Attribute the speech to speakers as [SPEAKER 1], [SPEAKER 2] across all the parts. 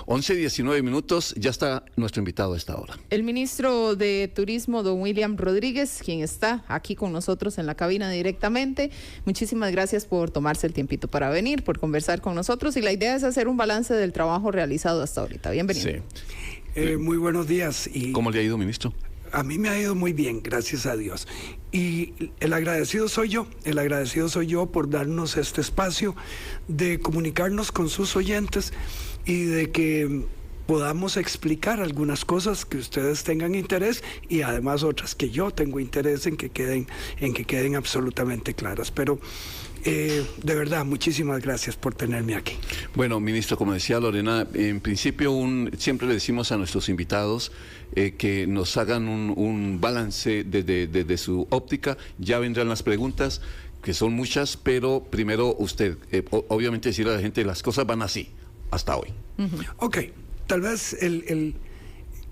[SPEAKER 1] 11:19 minutos, ya está nuestro invitado a esta hora.
[SPEAKER 2] El ministro de Turismo, don William Rodríguez, quien está aquí con nosotros en la cabina directamente. Muchísimas gracias por tomarse el tiempito para venir, por conversar con nosotros, y la idea es hacer un balance del trabajo realizado hasta ahorita. Bienvenido.
[SPEAKER 3] Sí. Muy buenos días.
[SPEAKER 1] ¿Cómo le ha ido, ministro?
[SPEAKER 3] A mí me ha ido muy bien, gracias a Dios. Y el agradecido soy yo por darnos este espacio de comunicarnos con sus oyentes y de que podamos explicar algunas cosas que ustedes tengan interés y además otras que yo tengo interés en que queden absolutamente claras. Pero de verdad, muchísimas gracias por tenerme aquí.
[SPEAKER 1] Bueno, ministro, como decía Lorena, en principio siempre le decimos a nuestros invitados que nos hagan un balance desde su óptica. Ya vendrán las preguntas, que son muchas, pero primero usted, obviamente decirle a la gente, las cosas van así, hasta hoy.
[SPEAKER 3] Ok, tal vez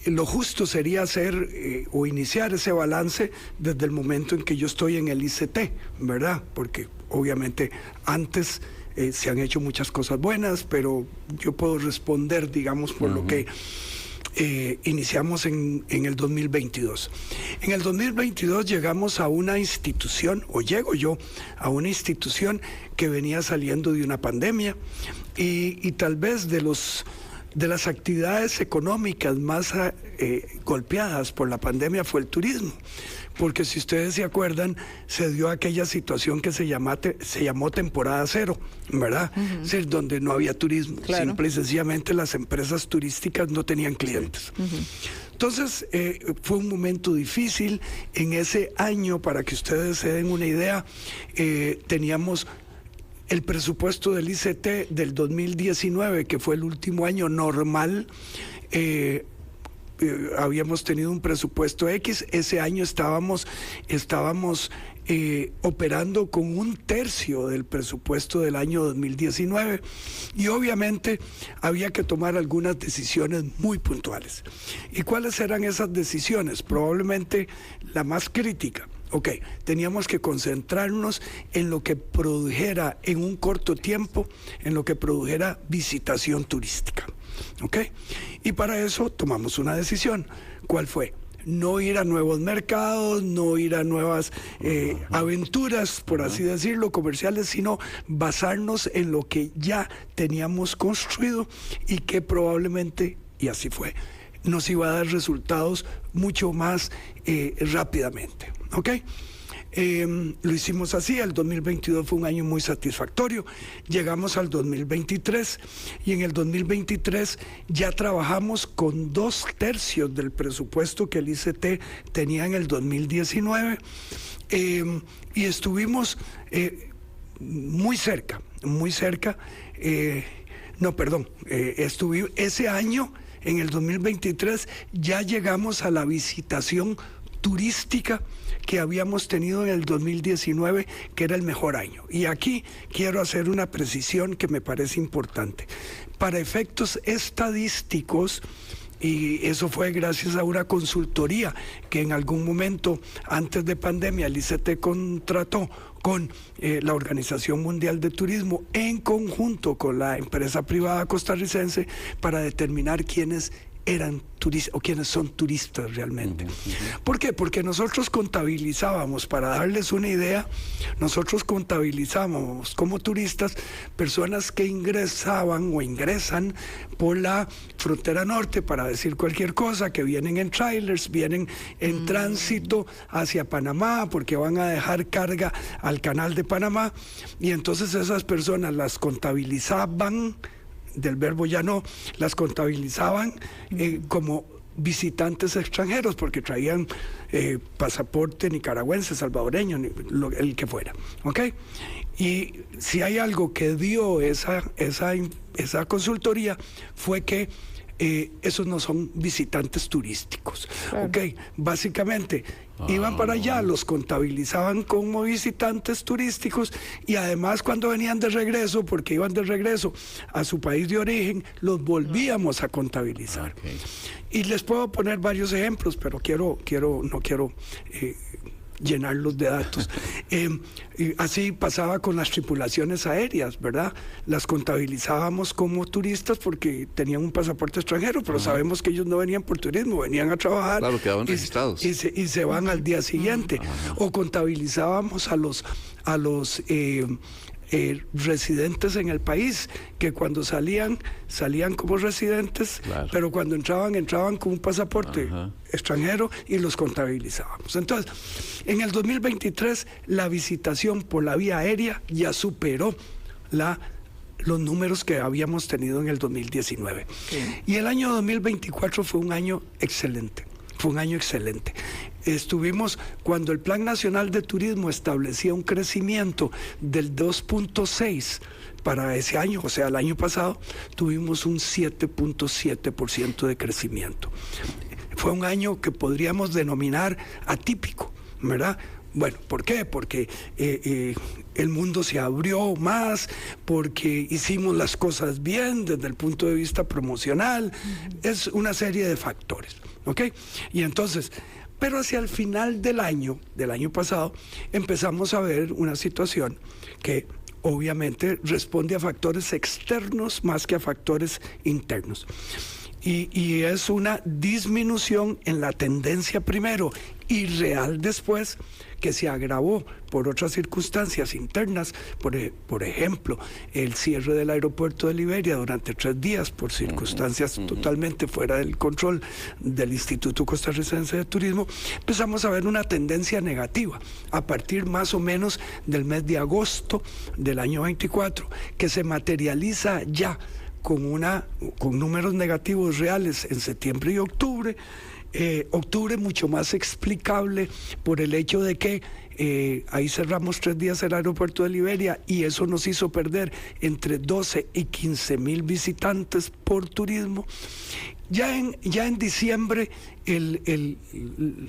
[SPEAKER 3] lo justo sería hacer o iniciar ese balance desde el momento en que yo estoy en el ICT, ¿verdad? Porque obviamente antes se han hecho muchas cosas buenas, pero yo puedo responder, digamos, por lo que iniciamos en el 2022. En el 2022 llegamos a una institución, o llego yo a una institución que venía saliendo de una pandemia y tal vez de las actividades económicas más golpeadas por la pandemia fue el turismo, porque si ustedes se acuerdan, se dio aquella situación que se llamó temporada cero, ¿verdad? Es decir, donde no había turismo,
[SPEAKER 2] claro.
[SPEAKER 3] Simple y sencillamente las empresas turísticas no tenían clientes. Entonces, fue un momento difícil. En ese año, para que ustedes se den una idea, teníamos el presupuesto del ICT del 2019, que fue el último año normal. Habíamos tenido un presupuesto X. Ese año estábamos operando con 1/3 del presupuesto del año 2019 y obviamente había que tomar algunas decisiones muy puntuales. ¿Y cuáles eran esas decisiones? Probablemente la más crítica. Ok, teníamos que concentrarnos en lo que produjera en un corto tiempo, en lo que produjera visitación turística. Ok, y para eso tomamos una decisión. ¿Cuál fue? No ir a nuevos mercados, no ir a nuevas aventuras, por así decirlo, comerciales, sino basarnos en lo que ya teníamos construido y que probablemente, y así fue, nos iba a dar resultados mucho más rápidamente. ¿Ok? Lo hicimos así. El 2022 fue un año muy satisfactorio. Llegamos al 2023 y en el 2023 ya trabajamos con 2/3 del presupuesto que el ICT tenía en el 2019 y estuvimos muy cerca. Ese año, en el 2023, ya llegamos a la visitación turística que habíamos tenido en el 2019, que era el mejor año. Y aquí quiero hacer una precisión que me parece importante. Para efectos estadísticos, y eso fue gracias a una consultoría que en algún momento antes de pandemia el ICT contrató con la Organización Mundial de Turismo en conjunto con la empresa privada costarricense para determinar quiénes eran turistas o quienes son turistas realmente. ¿Por qué? Porque nosotros contabilizábamos, para darles una idea, nosotros contabilizábamos como turistas personas que ingresaban o ingresan por la frontera norte, para decir cualquier cosa, que vienen en trailers, vienen en tránsito hacia Panamá, porque van a dejar carga al canal de Panamá, y entonces esas personas las contabilizaban, del verbo ya no, las contabilizaban como visitantes extranjeros, porque traían pasaporte nicaragüense, salvadoreño, el que fuera, ¿ok? Y si hay algo que dio esa consultoría fue que esos no son visitantes turísticos, ¿ok? Básicamente iban para allá, los contabilizaban como visitantes turísticos y además cuando venían de regreso, porque iban de regreso a su país de origen, los volvíamos a contabilizar. Y les puedo poner varios ejemplos, pero no quiero llenarlos de datos. Y así pasaba con las tripulaciones aéreas, ¿verdad? Las contabilizábamos como turistas porque tenían un pasaporte extranjero, pero sabemos que ellos no venían por turismo, venían a trabajar.
[SPEAKER 1] Claro, quedaban registrados.
[SPEAKER 3] Y se van al día siguiente. O contabilizábamos a los residentes en el país, que cuando salían como residentes, claro, pero cuando entraban con un pasaporte extranjero y los contabilizábamos. Entonces, en el 2023 la visitación por la vía aérea ya superó los números que habíamos tenido en el 2019. Sí. Y el año 2024 fue un año excelente. Fue un año excelente. Estuvimos, cuando el Plan Nacional de Turismo establecía un crecimiento del 2.6 para ese año, o sea, el año pasado, tuvimos un 7.7% de crecimiento. Fue un año que podríamos denominar atípico, ¿verdad? Bueno, ¿por qué? Porque el mundo se abrió más, porque hicimos las cosas bien desde el punto de vista promocional. Es una serie de factores, ¿ok? Y entonces, pero hacia el final del año pasado, empezamos a ver una situación que obviamente responde a factores externos más que a factores internos. Y es una disminución en la tendencia primero y real después, que se agravó por otras circunstancias internas, por ejemplo, el cierre del aeropuerto de Liberia durante 3 días por circunstancias totalmente fuera del control del Instituto Costarricense de Turismo. Empezamos a ver una tendencia negativa a partir más o menos del mes de agosto del año 24, que se materializa ya con números negativos reales en septiembre y octubre. Octubre mucho más explicable por el hecho de que ahí cerramos 3 días el aeropuerto de Liberia y eso nos hizo perder entre 12 y 15 mil visitantes por turismo. Ya en diciembre,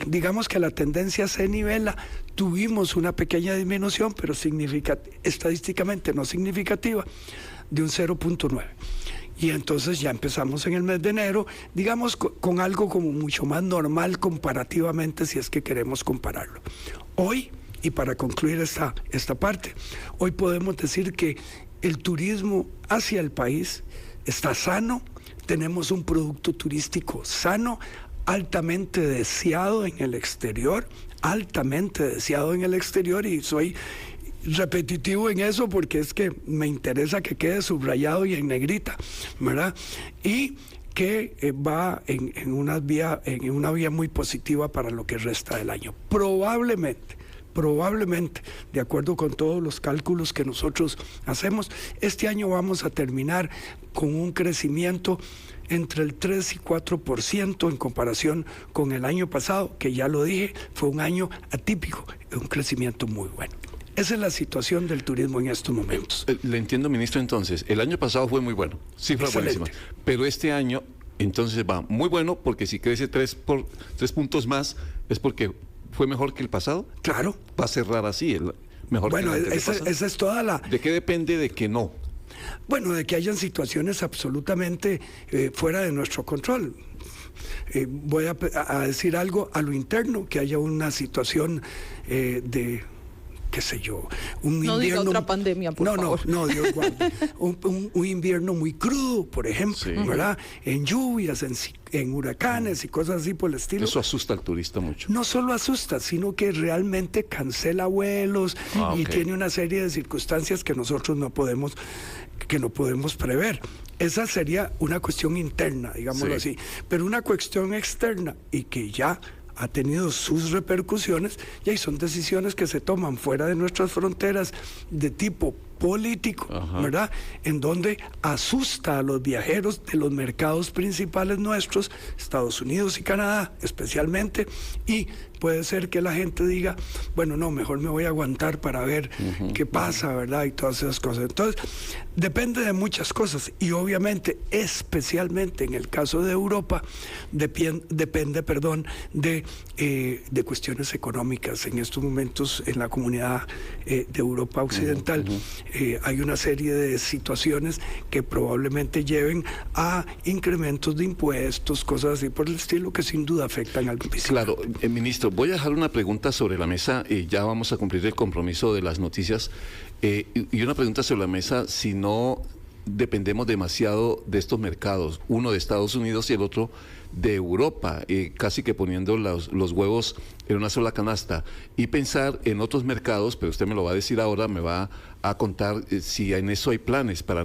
[SPEAKER 3] digamos que la tendencia se nivela, tuvimos una pequeña disminución, pero estadísticamente no significativa, de un 0.9. Y entonces ya empezamos en el mes de enero, digamos, con algo como mucho más normal comparativamente, si es que queremos compararlo. Hoy, y para concluir esta parte, hoy podemos decir que el turismo hacia el país está sano, tenemos un producto turístico sano, altamente deseado en el exterior, y soy repetitivo en eso porque es que me interesa que quede subrayado y en negrita, ¿verdad? Y que va en una vía muy positiva para lo que resta del año. Probablemente, de acuerdo con todos los cálculos que nosotros hacemos, este año vamos a terminar con un crecimiento entre el 3 y 4% en comparación con el año pasado, que ya lo dije, fue un año atípico, un crecimiento muy bueno. Esa es la situación del turismo en estos momentos.
[SPEAKER 1] Le entiendo, ministro, entonces. El año pasado fue muy bueno, cifra buenísima. Pero este año, entonces va muy bueno, porque si crece 3 puntos más, es porque fue mejor que el pasado.
[SPEAKER 3] Claro.
[SPEAKER 1] Va a cerrar así, mejor
[SPEAKER 3] bueno,
[SPEAKER 1] que el
[SPEAKER 3] esa es toda la...
[SPEAKER 1] ¿De qué depende de que no?
[SPEAKER 3] Bueno, de que hayan situaciones absolutamente fuera de nuestro control. Voy a decir algo a lo interno, que haya una situación de... qué sé yo, un
[SPEAKER 2] invierno... diga otra pandemia, por favor.
[SPEAKER 3] No, Dios guarde. un invierno muy crudo, por ejemplo, sí, ¿verdad? En lluvias, en huracanes y cosas así por el estilo.
[SPEAKER 1] Eso asusta al turista mucho.
[SPEAKER 3] No solo asusta, sino que realmente cancela vuelos y tiene una serie de circunstancias que nosotros no podemos prever. Esa sería una cuestión interna, digámoslo así. Pero una cuestión externa y que ya ha tenido sus repercusiones, y ahí son decisiones que se toman fuera de nuestras fronteras de tipo político, ¿verdad? En donde asusta a los viajeros de los mercados principales nuestros, Estados Unidos y Canadá especialmente, y puede ser que la gente diga, bueno, no, mejor me voy a aguantar para ver qué pasa, ¿verdad? Y todas esas cosas. Entonces, depende de muchas cosas, y obviamente, especialmente en el caso de Europa, depende de cuestiones económicas en estos momentos en la comunidad de Europa Occidental. hay una serie de situaciones que probablemente lleven a incrementos de impuestos, cosas así por el estilo, que sin duda afectan al municipio.
[SPEAKER 1] Claro, ministro, voy a dejar una pregunta sobre la mesa, ya vamos a cumplir el compromiso de las noticias, y una pregunta sobre la mesa, si no dependemos demasiado de estos mercados, uno de Estados Unidos y el otro de Europa, casi que poniendo los huevos en una sola canasta, y pensar en otros mercados, pero usted me lo va a decir ahora, me va a contar si en eso hay planes para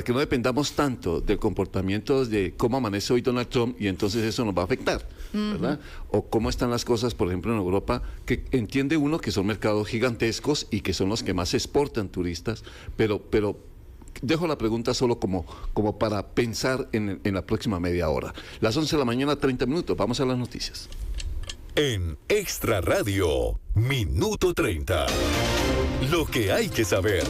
[SPEAKER 1] que no dependamos tanto del comportamiento de cómo amanece hoy Donald Trump y entonces eso nos va a afectar, ¿verdad? O cómo están las cosas, por ejemplo, en Europa, que entiende uno que son mercados gigantescos y que son los que más exportan turistas, pero dejo la pregunta solo como para pensar en la próxima media hora. Las 11 de la mañana, 30 minutos. Vamos a las noticias.
[SPEAKER 4] En Extra Radio, Minuto 30. Lo que hay que saber.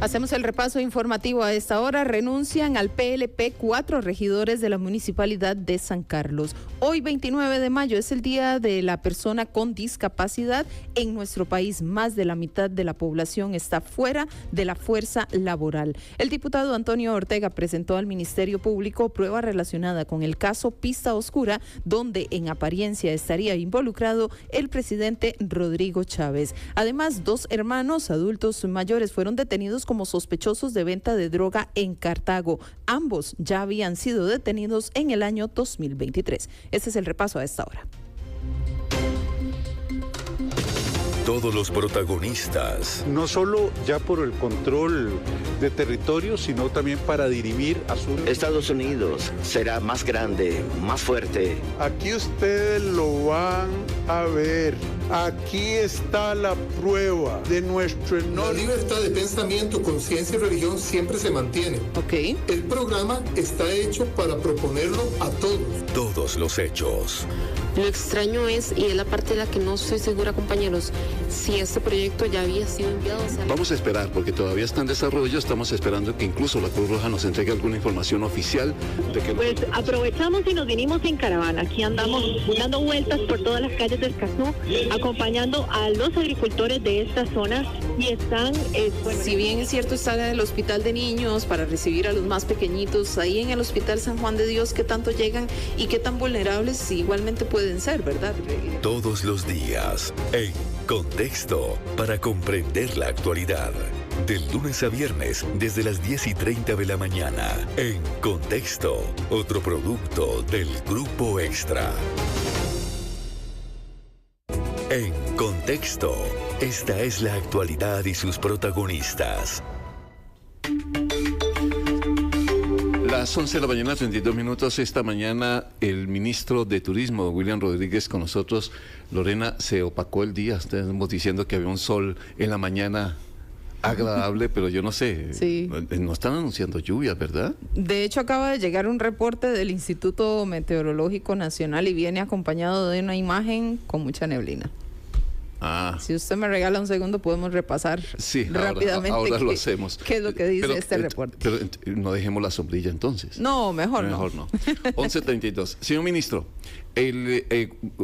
[SPEAKER 2] Hacemos el repaso informativo a esta hora. Renuncian al PLP 4 regidores de la Municipalidad de San Carlos. Hoy, 29 de mayo, es el Día de la Persona con Discapacidad. En nuestro país, más de la mitad de la población está fuera de la fuerza laboral. El diputado Antonio Ortega presentó al Ministerio Público prueba relacionada con el caso Pista Oscura, donde en apariencia estaría involucrado el presidente Rodrigo Chávez. Además, 2 hermanos adultos mayores fueron detenidos como sospechosos de venta de droga en Cartago. Ambos ya habían sido detenidos en el año 2023. Este es el repaso a esta hora.
[SPEAKER 4] Todos los protagonistas.
[SPEAKER 5] No solo ya por el control de territorio, sino también para dirimir asuntos.
[SPEAKER 6] Estados Unidos será más grande, más fuerte.
[SPEAKER 5] Aquí ustedes lo van a ver. Aquí está la prueba de nuestro enorme...
[SPEAKER 7] La libertad de pensamiento, conciencia y religión siempre se mantiene.
[SPEAKER 2] Ok.
[SPEAKER 7] El programa está hecho para proponerlo a todos.
[SPEAKER 4] Todos los hechos.
[SPEAKER 8] Lo extraño es, y es la parte de la que no estoy segura, compañeros, si este proyecto ya había sido enviado.
[SPEAKER 1] Vamos a esperar, porque todavía está en desarrollo. Estamos esperando que incluso la Cruz Roja nos entregue alguna información oficial de que...
[SPEAKER 9] Pues aprovechamos y nos vinimos en caravana. Aquí andamos dando vueltas por todas las calles de Escazú, acompañando a los agricultores de esta zona y están...
[SPEAKER 2] Si bien es cierto, está el hospital de niños para recibir a los más pequeñitos, ahí en el Hospital San Juan de Dios, ¿qué tanto llegan y qué tan vulnerables igualmente pueden ser, verdad?
[SPEAKER 4] Todos los días, en Contexto, para comprender la actualidad. De lunes a viernes, desde las 10:30 de la mañana. En Contexto, otro producto del Grupo Extra. En Contexto, esta es la actualidad y sus protagonistas.
[SPEAKER 1] Las 11 de la mañana, 32 minutos. Esta mañana el ministro de Turismo, William Rodríguez, con nosotros. Lorena, se opacó el día. Estamos diciendo que había un sol en la mañana agradable, pero yo no sé.
[SPEAKER 2] Sí.
[SPEAKER 1] No están anunciando lluvias, ¿verdad?
[SPEAKER 2] De hecho, acaba de llegar un reporte del Instituto Meteorológico Nacional y viene acompañado de una imagen con mucha neblina. Si usted me regala un segundo, podemos repasar rápidamente
[SPEAKER 1] ahora lo hacemos.
[SPEAKER 2] ¿Qué es lo que dice este reporte?
[SPEAKER 1] Pero no dejemos la sombrilla entonces.
[SPEAKER 2] No, mejor no.
[SPEAKER 1] 11:32. Señor ministro,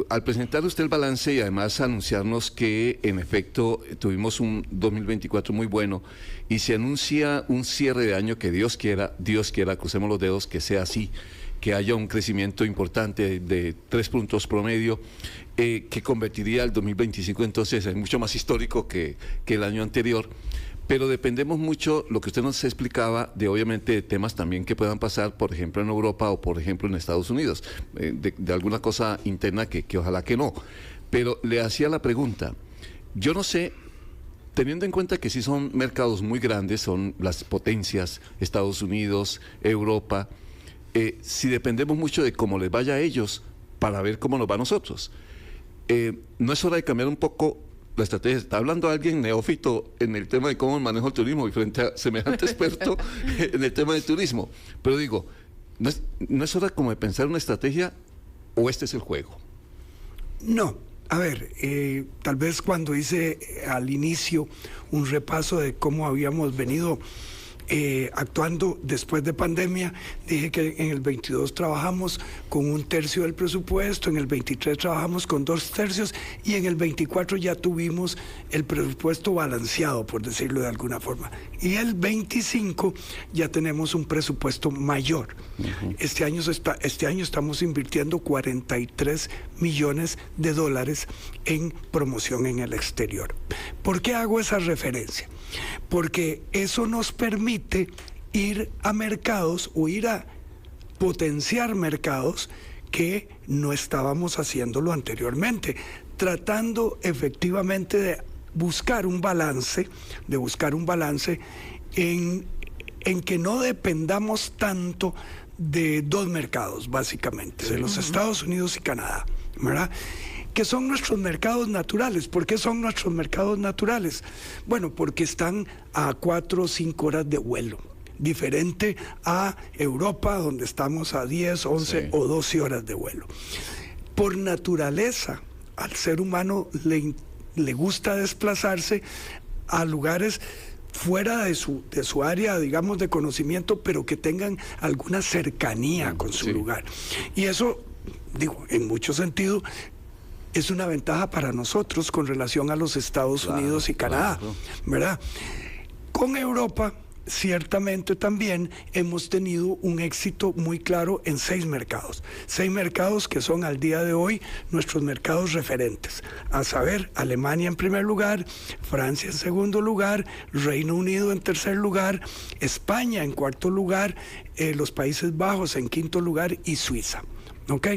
[SPEAKER 1] al presentar usted el balance y además anunciarnos que en efecto tuvimos un 2024 muy bueno y se anuncia un cierre de año que Dios quiera, crucemos los dedos, que sea así, que haya un crecimiento importante de 3 puntos promedio, que convertiría el 2025 entonces en mucho más histórico que el año anterior. Pero dependemos mucho, lo que usted nos explicaba, de obviamente de temas también que puedan pasar, por ejemplo en Europa o por ejemplo en Estados Unidos, de alguna cosa interna que ojalá que no. Pero le hacía la pregunta, yo no sé, teniendo en cuenta que sí son mercados muy grandes, son las potencias, Estados Unidos, Europa, si dependemos mucho de cómo les vaya a ellos para ver cómo nos va a nosotros. ¿No es hora de cambiar un poco la estrategia? Está hablando alguien neófito en el tema de cómo manejo el turismo y frente a semejante experto en el tema del turismo. Pero digo, ¿no es hora como de pensar una estrategia o este es el juego?
[SPEAKER 3] No. A ver, tal vez cuando hice al inicio un repaso de cómo habíamos venido actuando después de pandemia. Dije que en el 22 trabajamos con 1/3 del presupuesto, en el 23 trabajamos con 2/3 y en el 24 ya tuvimos el presupuesto balanceado, por decirlo de alguna forma. Y el 25 ya tenemos un presupuesto mayor. Este año estamos invirtiendo $43 millones en promoción en el exterior. ¿Por qué hago esa referencia? Porque eso nos permite ir a mercados o ir a potenciar mercados que no estábamos haciéndolo anteriormente, tratando efectivamente de buscar un balance en que no dependamos tanto de dos mercados, básicamente, de los Estados Unidos y Canadá, ¿verdad? Que son nuestros mercados naturales. ¿Por qué son nuestros mercados naturales? Bueno, porque están a 4 o 5 horas de vuelo, diferente a Europa, donde estamos a 10, 11 o 12 horas de vuelo. Por naturaleza, al ser humano le gusta desplazarse a lugares fuera de su área, digamos, de conocimiento, pero que tengan alguna cercanía con su lugar. Y eso, digo, en mucho sentido, es una ventaja para nosotros con relación a los Estados Unidos y Canadá, ¿verdad? Con Europa, ciertamente también hemos tenido un éxito muy claro en 6 mercados. 6 mercados que son al día de hoy nuestros mercados referentes. A saber, Alemania en primer lugar, Francia en segundo lugar, Reino Unido en tercer lugar, España en cuarto lugar, los Países Bajos en quinto lugar y Suiza. ¿Ok?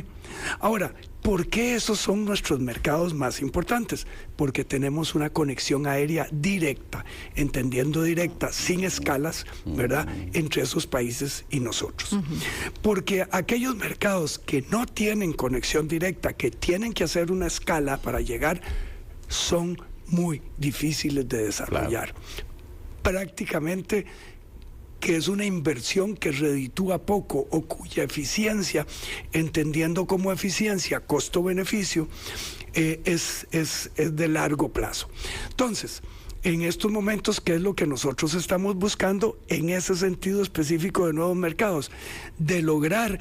[SPEAKER 3] Ahora, ¿por qué esos son nuestros mercados más importantes? Porque tenemos una conexión aérea directa, entendiendo directa, sin escalas, ¿verdad?, entre esos países y nosotros. Porque aquellos mercados que no tienen conexión directa, que tienen que hacer una escala para llegar, son muy difíciles de desarrollar. Prácticamente que es una inversión que reditúa poco o cuya eficiencia, entendiendo como eficiencia costo-beneficio, es de largo plazo. Entonces, en estos momentos, ¿qué es lo que nosotros estamos buscando en ese sentido específico de nuevos mercados? De lograr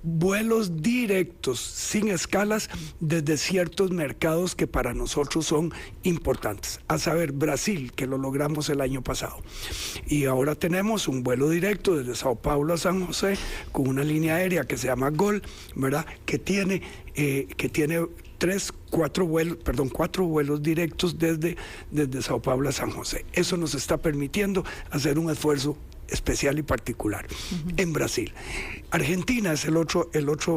[SPEAKER 3] vuelos directos, sin escalas, desde ciertos mercados que para nosotros son importantes. A saber, Brasil, que lo logramos el año pasado. Y ahora tenemos un vuelo directo desde Sao Paulo a San José, con una línea aérea que se llama GOL, ¿verdad?, que tiene 4 vuelos directos desde Sao Paulo a San José. Eso nos está permitiendo hacer un esfuerzo especial y particular en Brasil. Argentina es el otro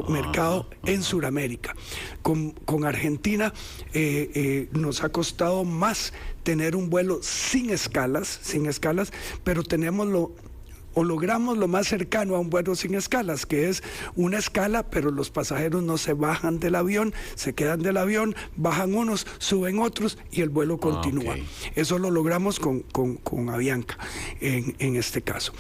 [SPEAKER 3] mercado en Sudamérica. Con Argentina nos ha costado más tener un vuelo sin escalas, pero logramos lo más cercano a un vuelo sin escalas, que es una escala, pero los pasajeros no se bajan del avión, se quedan del avión, bajan unos, suben otros y el vuelo continúa. Eso lo logramos con Avianca en este caso.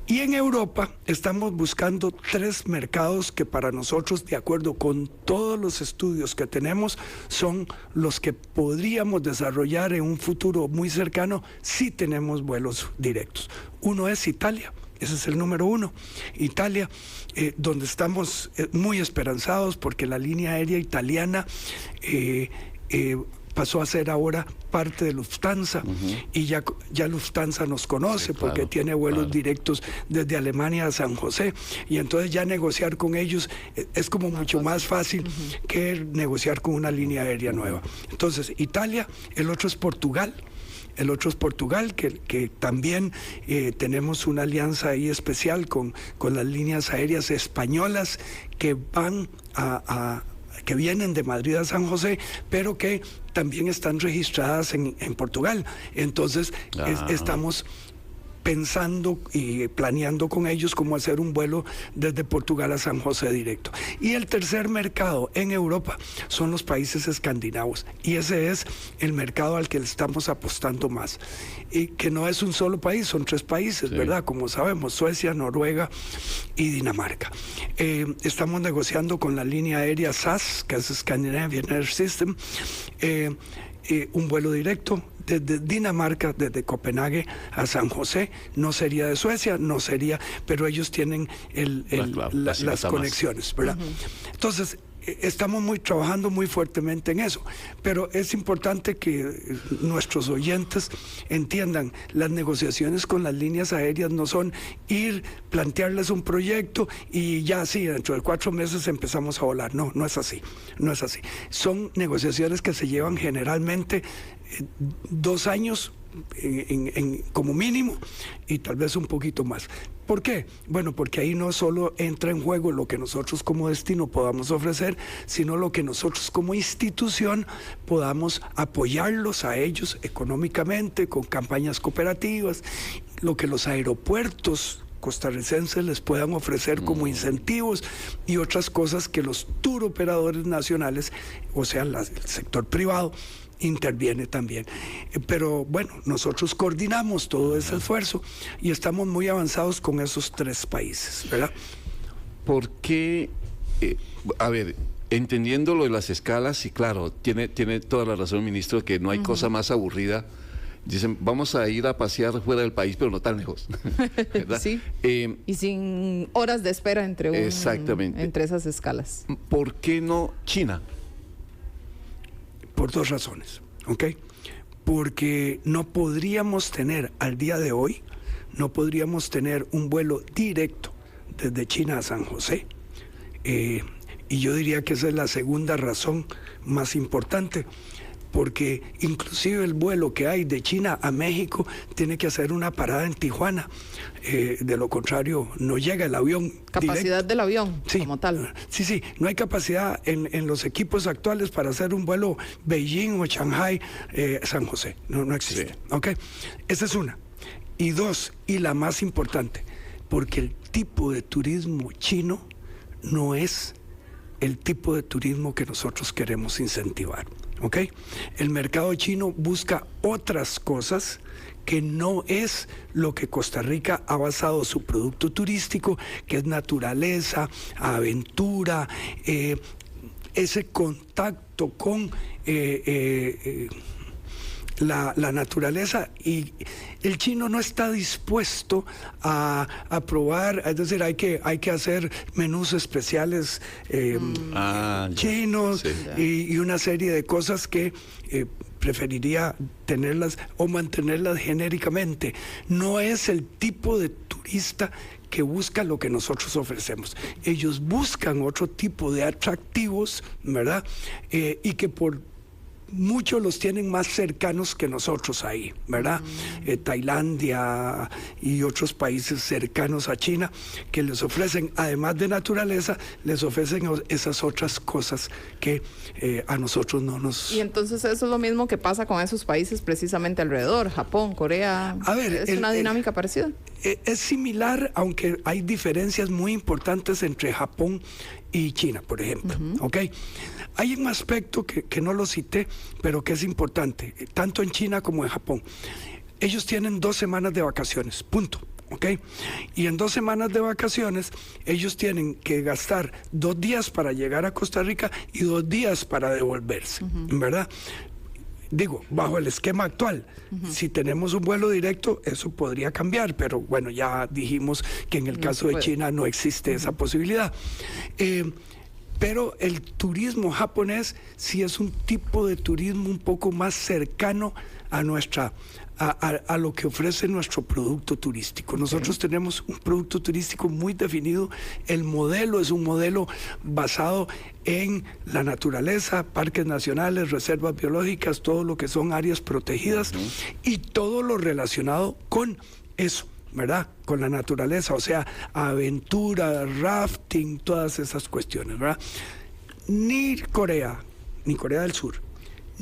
[SPEAKER 3] Y en Europa estamos buscando 3 mercados que para nosotros, de acuerdo con todos los estudios que tenemos, son los que podríamos desarrollar en un futuro muy cercano si tenemos vuelos directos. Uno es Italia. Ese es el número 1. Italia, donde estamos muy esperanzados porque la línea aérea italiana pasó a ser ahora parte de Lufthansa, y ya Lufthansa nos conoce, porque tiene vuelos directos desde Alemania a San José, y entonces ya negociar con ellos es como mucho más fácil que negociar con una línea aérea nueva. Entonces, Italia. El otro es Portugal. Que también tenemos una alianza ahí especial con las líneas aéreas españolas que van que vienen de Madrid a San José, pero que también están registradas en Portugal. Entonces, estamos pensando y planeando con ellos cómo hacer un vuelo desde Portugal a San José directo. Y el tercer mercado en Europa son los países escandinavos, y ese es el mercado al que le estamos apostando más, y que no es un solo país, son 3 países, ¿verdad? Como sabemos, Suecia, Noruega y Dinamarca. Estamos negociando con la línea aérea SAS, que es Scandinavian Air System, un vuelo directo desde Dinamarca, desde Copenhague a San José, no sería de Suecia, no sería, pero ellos tienen las conexiones, ¿verdad? Entonces, estamos trabajando muy fuertemente en eso, pero es importante que nuestros oyentes entiendan, las negociaciones con las líneas aéreas no son plantearles un proyecto y ya sí, dentro de 4 meses empezamos a volar. No, no es así, no es así. Son negociaciones que se llevan generalmente 2 años como mínimo y tal vez un poquito más. ¿Por qué? Bueno, porque ahí no solo entra en juego lo que nosotros como destino podamos ofrecer, sino lo que nosotros como institución podamos apoyarlos a ellos económicamente, con campañas cooperativas, lo que los aeropuertos costarricenses les puedan ofrecer como incentivos y otras cosas que los tour operadores nacionales, o sea, el sector privado, interviene también. Pero bueno, nosotros coordinamos todo ese esfuerzo y estamos muy avanzados con esos 3 países, ¿verdad?
[SPEAKER 1] ¿Por qué? A ver, entendiendo lo de las escalas, y claro, tiene toda la razón, ministro, que no hay cosa más aburrida. Dicen, vamos a ir a pasear fuera del país, pero no tan lejos. ¿Verdad?
[SPEAKER 2] Sí. Y sin horas de espera entre esas escalas.
[SPEAKER 1] ¿Por qué no China?
[SPEAKER 3] Por 2 razones, ¿ok? Porque no podríamos tener, al día de hoy, no podríamos tener un vuelo directo desde China a San José. Y yo diría que esa es la segunda razón más importante, porque inclusive el vuelo que hay de China a México tiene que hacer una parada en Tijuana. De lo contrario, no llega el avión.
[SPEAKER 2] Capacidad
[SPEAKER 3] directo
[SPEAKER 2] del avión, sí, como tal.
[SPEAKER 3] Sí, no hay capacidad en los equipos actuales para hacer un vuelo Beijing o Shanghai, San José. No existe. Sí. ¿Ok? Esa es una. Y 2, y la más importante, porque el tipo de turismo chino no es el tipo de turismo que nosotros queremos incentivar. ¿Ok? El mercado chino busca otras cosas que no es lo que Costa Rica ha basado su producto turístico, que es naturaleza, aventura, ese contacto con la naturaleza, y el chino no está dispuesto a probar, es decir, hay que hacer menús especiales chinos, sí, y una serie de cosas que preferiría tenerlas o mantenerlas genéricamente. No es el tipo de turista que busca lo que nosotros ofrecemos. Ellos buscan otro tipo de atractivos, ¿verdad? Y que por muchos los tienen más cercanos que nosotros ahí, ¿verdad? Tailandia y otros países cercanos a China que les ofrecen, además de naturaleza, les ofrecen esas otras cosas que a nosotros no nos...
[SPEAKER 2] Y entonces eso es lo mismo que pasa con esos países precisamente alrededor, Japón, Corea.
[SPEAKER 3] A ver,
[SPEAKER 2] ¿es una dinámica parecida?
[SPEAKER 3] Es similar, aunque hay diferencias muy importantes entre Japón y China, por ejemplo, ¿ok? Hay un aspecto que no lo cité, pero que es importante, tanto en China como en Japón. Ellos tienen 2 semanas de vacaciones, punto, ¿ok? Y en 2 semanas de vacaciones, ellos tienen que gastar 2 días para llegar a Costa Rica y 2 días para devolverse, ¿verdad? Digo, bajo el esquema actual, si tenemos un vuelo directo, eso podría cambiar, pero bueno, ya dijimos que en el caso de China no existe esa posibilidad. Pero el turismo japonés sí es un tipo de turismo un poco más cercano a lo que ofrece nuestro producto turístico. Nosotros tenemos un producto turístico muy definido. El modelo es un modelo basado en la naturaleza, parques nacionales, reservas biológicas, todo lo que son áreas protegidas y todo lo relacionado con eso, ¿verdad? Con la naturaleza, o sea, aventura, rafting, todas esas cuestiones, ¿verdad? Ni Corea del Sur,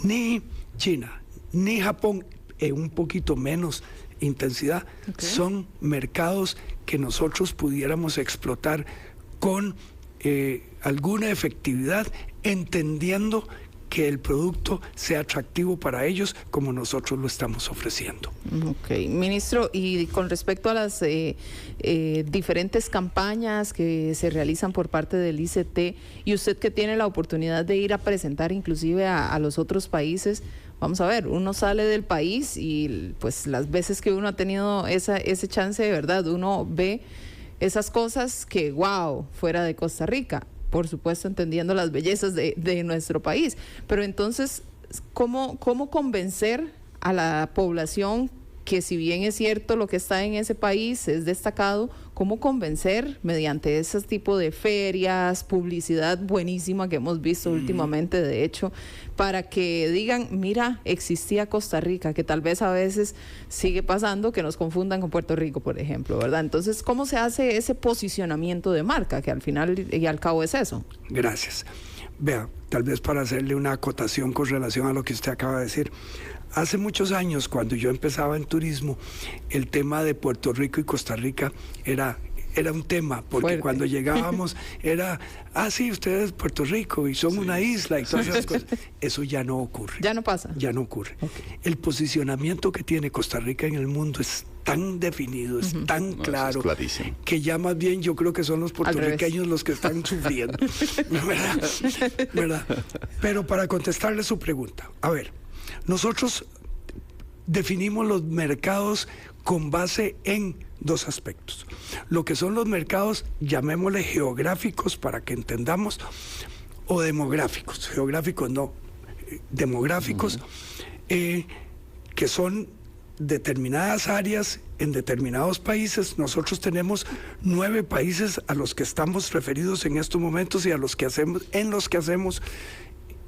[SPEAKER 3] ni China, ni Japón, en un poquito menos intensidad, son mercados que nosotros pudiéramos explotar con alguna efectividad, entendiendo que el producto sea atractivo para ellos como nosotros lo estamos ofreciendo.
[SPEAKER 2] Ok, ministro, y con respecto a las diferentes campañas que se realizan por parte del ICT, y usted que tiene la oportunidad de ir a presentar inclusive a los otros países, vamos a ver, uno sale del país y pues las veces que uno ha tenido ese chance, de verdad, uno ve esas cosas que, wow, fuera de Costa Rica, por supuesto entendiendo las bellezas de nuestro país. Pero entonces, ¿cómo convencer a la población que, si bien es cierto lo que está en ese país es destacado, cómo convencer mediante ese tipo de ferias, publicidad buenísima que hemos visto últimamente, de hecho, para que digan, mira, existía Costa Rica, que tal vez a veces sigue pasando que nos confundan con Puerto Rico, por ejemplo, ¿verdad? Entonces, ¿cómo se hace ese posicionamiento de marca, que al final y al cabo es eso?
[SPEAKER 3] Gracias. Vea, tal vez para hacerle una acotación con relación a lo que usted acaba de decir. Hace muchos años, cuando yo empezaba en turismo, el tema de Puerto Rico y Costa Rica era un tema, porque fuerte. Cuando llegábamos era, sí, ustedes Puerto Rico y son una isla y todas esas cosas. Eso ya no ocurre.
[SPEAKER 2] Ya no pasa.
[SPEAKER 3] Ya no ocurre.
[SPEAKER 2] Okay.
[SPEAKER 3] El posicionamiento que tiene Costa Rica en el mundo es tan definido, es tan claro,
[SPEAKER 1] es
[SPEAKER 3] que ya más bien yo creo que son los puertorriqueños los que están sufriendo. ¿Verdad? Pero para contestarle su pregunta, a ver, nosotros definimos los mercados con base en dos aspectos. Lo que son los mercados, llamémosle geográficos para que entendamos, o demográficos. Geográficos no, demográficos, que son determinadas áreas en determinados países. Nosotros tenemos 9 países a los que estamos referidos en estos momentos y en los que hacemos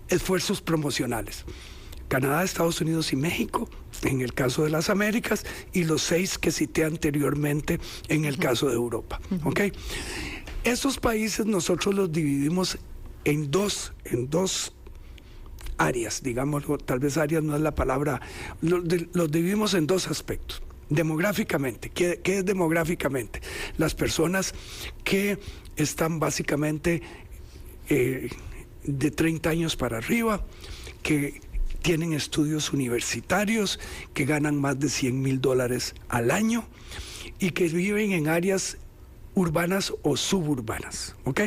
[SPEAKER 3] esfuerzos promocionales. Canadá, Estados Unidos y México, en el caso de las Américas, y los 6 que cité anteriormente en el caso de Europa. ¿Okay? Esos países nosotros los dividimos en dos áreas, digamos, tal vez áreas no es la palabra, los dividimos en 2 aspectos. Demográficamente, ¿qué es demográficamente? Las personas que están básicamente de 30 años para arriba, que tienen estudios universitarios, que ganan más de $100,000 al año y que viven en áreas urbanas o suburbanas, ¿ok?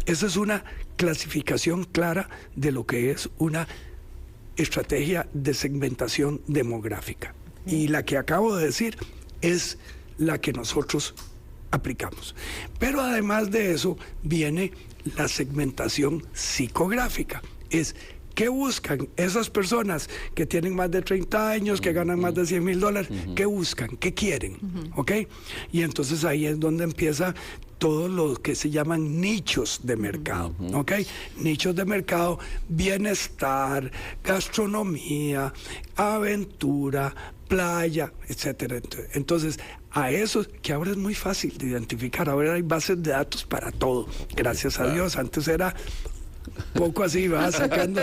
[SPEAKER 3] Esa es una clasificación clara de lo que es una estrategia de segmentación demográfica. Y la que acabo de decir es la que nosotros aplicamos. Pero además de eso viene la segmentación psicográfica. Es ¿qué buscan esas personas que tienen más de 30 años, que ganan más de $100,000? ¿Qué buscan? ¿Qué quieren? ¿Ok? Y entonces ahí es donde empieza todo lo que se llaman nichos de mercado. ¿Ok? Nichos de mercado, bienestar, gastronomía, aventura, playa, etcétera. Entonces, a eso, que ahora es muy fácil de identificar, ahora hay bases de datos para todo, gracias a Dios. Antes era poco así, va sacando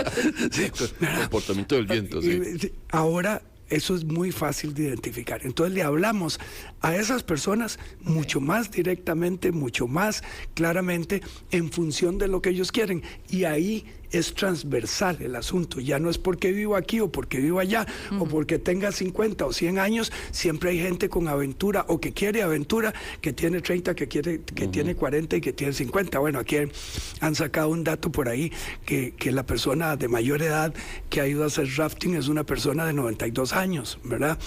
[SPEAKER 1] comportamiento del viento, sí.
[SPEAKER 3] Ahora eso es muy fácil de identificar. Entonces le hablamos a esas personas mucho más directamente, mucho más claramente, en función de lo que ellos quieren. Y ahí es transversal el asunto. Ya no es porque vivo aquí o porque vivo allá, o porque tenga 50 o 100 años. Siempre hay gente con aventura o que quiere aventura, que tiene 30, que tiene 40 y que tiene 50. Bueno, aquí han sacado un dato por ahí que la persona de mayor edad que ha ido a hacer rafting es una persona de 92 años, ¿verdad?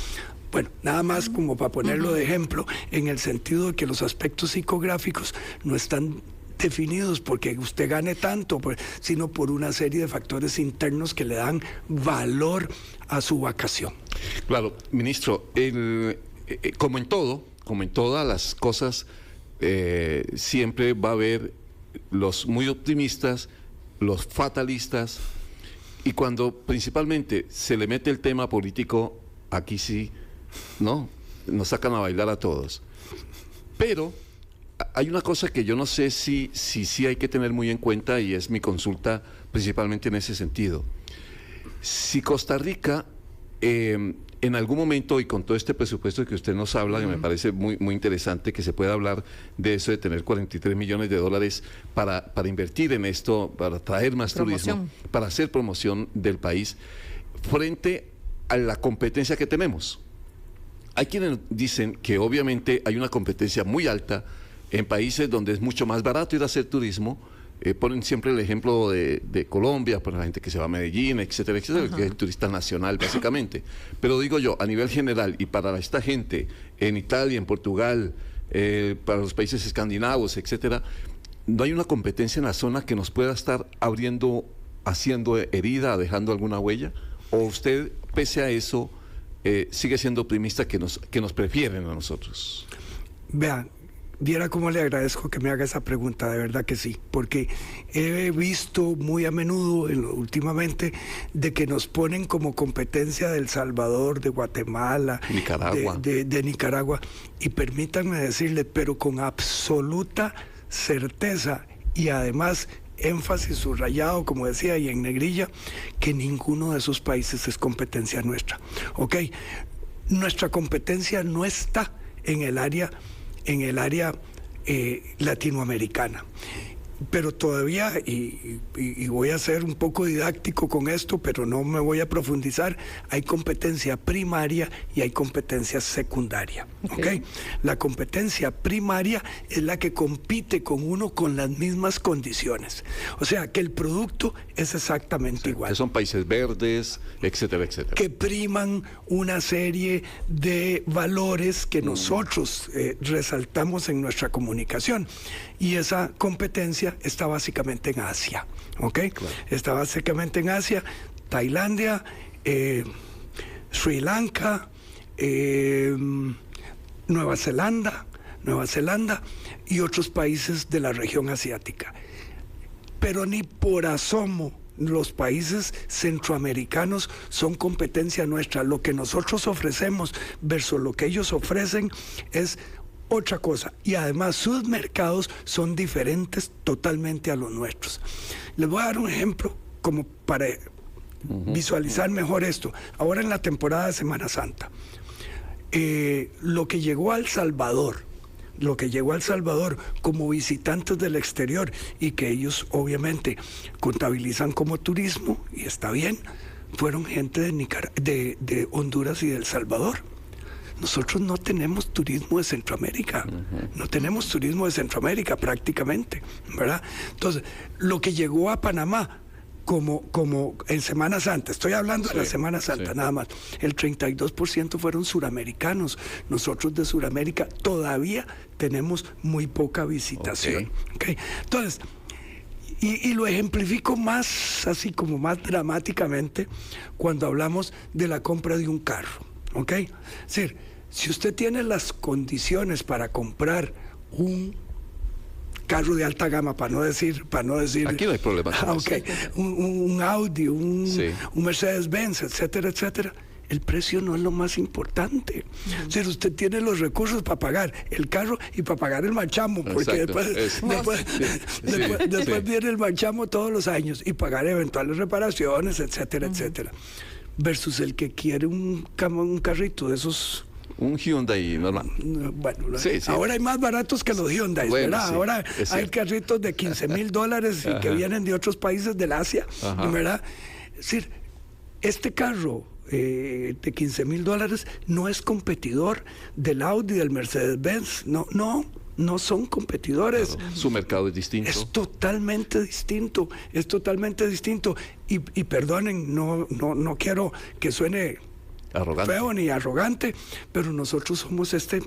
[SPEAKER 3] Bueno, nada más como para ponerlo de ejemplo, en el sentido de que los aspectos psicográficos no están definidos porque usted gane tanto, sino por una serie de factores internos que le dan valor a su vacación.
[SPEAKER 1] Claro, ministro, como en todas las cosas, siempre va a haber los muy optimistas, los fatalistas, y cuando principalmente se le mete el tema político, aquí sí, ¿no? Nos sacan a bailar a todos. Pero hay una cosa que yo no sé si hay que tener muy en cuenta, y es mi consulta principalmente en ese sentido. Si Costa Rica, en algún momento, y con todo este presupuesto que usted nos habla, que me parece muy, muy interesante que se pueda hablar de eso, de tener $43 millones para invertir en esto, para traer más turismo, para hacer promoción del país, frente a la competencia que tenemos. Hay quienes dicen que obviamente hay una competencia muy alta en países donde es mucho más barato ir a hacer turismo Ponen siempre el ejemplo de Colombia, para la gente que se va a Medellín, etcétera, etcétera, que es el turista nacional básicamente. Pero digo yo, a nivel general, y para esta gente en Italia, en Portugal, para los países escandinavos, etcétera, ¿no hay una competencia en la zona que nos pueda estar abriendo, haciendo herida, dejando alguna huella? ¿O usted, pese a eso, sigue siendo optimista que nos prefieren a nosotros?
[SPEAKER 3] Vean, viera cómo le agradezco que me haga esa pregunta, de verdad que sí, porque he visto muy a menudo últimamente de que nos ponen como competencia de El Salvador, de Guatemala,
[SPEAKER 1] Nicaragua.
[SPEAKER 3] de Nicaragua, y permítanme decirle, pero con absoluta certeza y además énfasis subrayado, como decía, y en negrilla, que ninguno de esos países es competencia nuestra. ¿Ok? Nuestra competencia no está en el área latinoamericana. Pero todavía, y voy a ser un poco didáctico con esto, pero no me voy a profundizar, hay competencia primaria y hay competencia secundaria. ¿Okay? La competencia primaria es la que compite con uno con las mismas condiciones. O sea, que el producto es exactamente igual.
[SPEAKER 1] Que son países verdes, etcétera, etcétera.
[SPEAKER 3] Que priman una serie de valores que nosotros resaltamos en nuestra comunicación. Y esa competencia está básicamente en Asia, ¿ok? Claro. Está básicamente en Asia, Tailandia, Sri Lanka, Nueva Zelanda y otros países de la región asiática. Pero ni por asomo los países centroamericanos son competencia nuestra. Lo que nosotros ofrecemos versus lo que ellos ofrecen es otra cosa, y además sus mercados son diferentes totalmente a los nuestros. Les voy a dar un ejemplo como para visualizar mejor esto. Ahora en la temporada de Semana Santa, lo que llegó a El Salvador como visitantes del exterior, y que ellos obviamente contabilizan como turismo, y está bien, fueron gente de Honduras y de El Salvador. Nosotros no tenemos turismo de Centroamérica, no tenemos turismo de Centroamérica prácticamente, ¿verdad? Entonces, lo que llegó a Panamá como en Semana Santa, estoy hablando de la Semana Santa nada más, el 32% fueron suramericanos. Nosotros de Suramérica todavía tenemos muy poca visitación. ¿Okay? Entonces, y lo ejemplifico más, así como más dramáticamente, cuando hablamos de la compra de un carro. ¿Ok? Es decir, si usted tiene las condiciones para comprar un carro de alta gama, para no decir
[SPEAKER 1] aquí no hay problema.
[SPEAKER 3] Un Audi, un Mercedes-Benz, etcétera, etcétera, el precio no es lo más importante. Es decir, usted tiene los recursos para pagar el carro y para pagar el marchamo, porque después viene el marchamo todos los años, y pagar eventuales reparaciones, etcétera, etcétera. Versus el que quiere un carrito de esos.
[SPEAKER 1] Un Hyundai normal.
[SPEAKER 3] Bueno, ahora hay más baratos que los Hyundai, ¿verdad? Ahora hay carritos de $15,000 y que vienen de otros países del Asia, ¿verdad? Es decir, este carro de $15,000 no es competidor del Audi, del Mercedes-Benz, no son competidores.
[SPEAKER 1] Claro, su mercado es distinto.
[SPEAKER 3] Es totalmente distinto. Y perdonen, no quiero que suene feo ni arrogante, pero nosotros somos este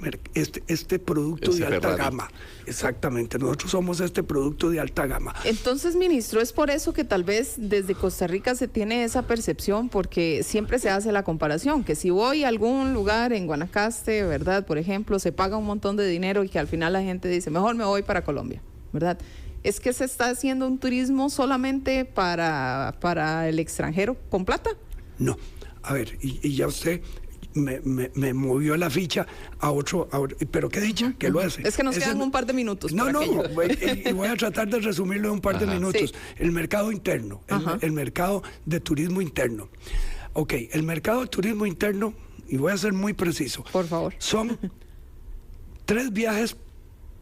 [SPEAKER 3] producto de alta gama. Exactamente, nosotros somos este producto de alta gama.
[SPEAKER 2] Entonces, ministro, es por eso que tal vez desde Costa Rica se tiene esa percepción, porque siempre se hace la comparación, que si voy a algún lugar en Guanacaste, ¿verdad? Por ejemplo, se paga un montón de dinero y que al final la gente dice, mejor me voy para Colombia, ¿verdad? ¿Es que se está haciendo un turismo solamente para el extranjero con plata?
[SPEAKER 3] No. A ver, y ya usted me movió la ficha a otro, pero qué dicha que lo hace.
[SPEAKER 2] Es que nos quedan un par de minutos.
[SPEAKER 3] Y voy a tratar de resumirlo en un par de minutos. Sí. El mercado interno, el mercado de turismo interno. Ok, el mercado de turismo interno, y voy a ser muy preciso.
[SPEAKER 2] Por favor. Son
[SPEAKER 3] 3 viajes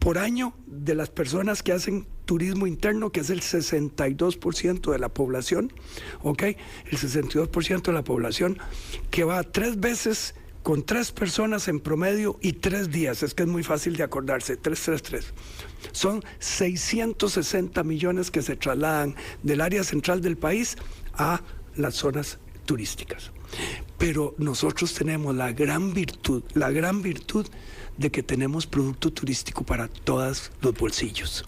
[SPEAKER 3] por año de las personas que hacen turismo interno, que es el 62% de la población, ¿ok? El 62% de la población que va 3 veces con 3 personas en promedio y 3 días, es que es muy fácil de acordarse, 333. Son 660 millones que se trasladan del área central del país a las zonas turísticas. Pero nosotros tenemos la gran virtud de que tenemos producto turístico para todos los bolsillos.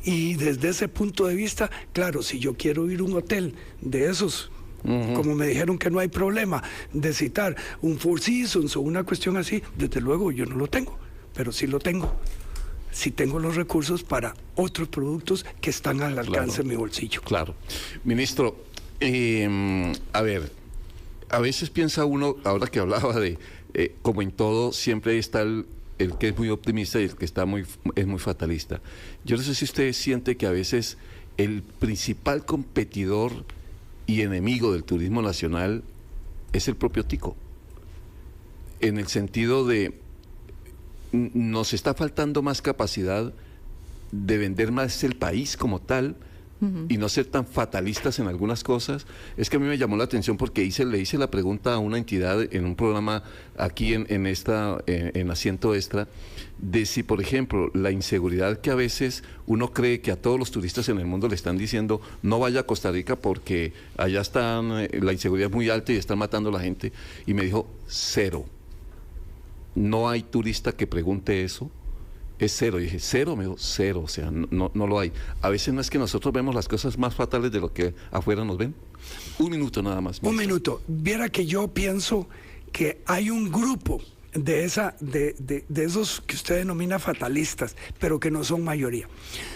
[SPEAKER 3] Y desde ese punto de vista, claro, si yo quiero ir a un hotel de esos, como me dijeron que no hay problema de citar un Four Seasons o una cuestión así, desde luego yo no lo tengo, pero sí lo tengo. Sí tengo los recursos para otros productos que están al alcance de mi bolsillo.
[SPEAKER 1] Claro. Ministro, a ver, a veces piensa uno, ahora que hablaba de, como en todo, siempre está el que es muy optimista y el que es muy fatalista. Yo no sé si usted siente que a veces el principal competidor y enemigo del turismo nacional es el propio tico, en el sentido de nos está faltando más capacidad de vender más el país como tal y no ser tan fatalistas en algunas cosas. Es que a mí me llamó la atención porque le hice la pregunta a una entidad en un programa aquí en Asiento Extra, de si, por ejemplo, la inseguridad que a veces uno cree que a todos los turistas en el mundo le están diciendo no vaya a Costa Rica porque allá la inseguridad es muy alta y están matando a la gente, y me dijo 0. No hay turista que pregunte eso. Es 0. Y dije, 0, me dijo, 0, o sea, no lo hay. A veces no es que nosotros vemos las cosas más fatales de lo que afuera nos ven. Un minuto nada más.
[SPEAKER 3] Un minuto. Viera que yo pienso que hay un grupo de esos que usted denomina fatalistas, pero que no son mayoría.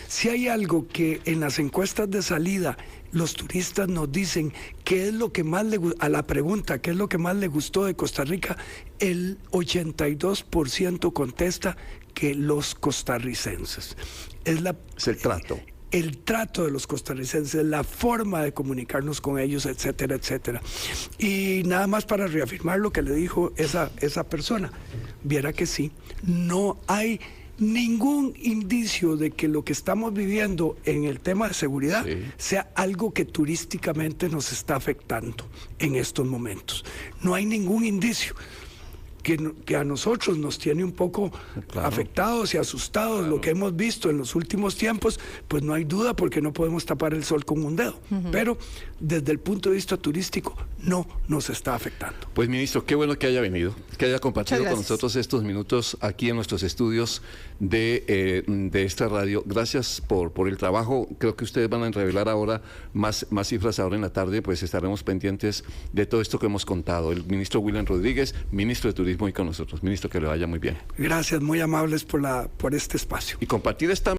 [SPEAKER 3] Si hay algo que en las encuestas de salida los turistas nos dicen qué es lo que más a la pregunta, qué es lo que más le gustó de Costa Rica, el 82% contesta que los costarricenses. Es el trato. El trato de los costarricenses, la forma de comunicarnos con ellos, etcétera, etcétera. Y nada más para reafirmar lo que le dijo esa persona, viera que sí, no hay ningún indicio de que lo que estamos viviendo en el tema de seguridad sea algo que turísticamente nos está afectando en estos momentos. No hay ningún indicio. Que a nosotros nos tiene un poco afectados y asustados lo que hemos visto en los últimos tiempos, pues no hay duda, porque no podemos tapar el sol con un dedo. Pero desde el punto de vista turístico no nos está afectando.
[SPEAKER 1] Pues, ministro, qué bueno que haya venido, que haya compartido con nosotros estos minutos aquí en nuestros estudios de esta radio. Gracias por el trabajo. Creo que ustedes van a revelar ahora más cifras ahora en la tarde, pues estaremos pendientes de todo esto que hemos contado. El ministro William Rodríguez, ministro de Turismo, y con nosotros. Ministro, que le vaya muy bien.
[SPEAKER 3] Gracias, muy amables por este espacio.
[SPEAKER 1] Y compartir esta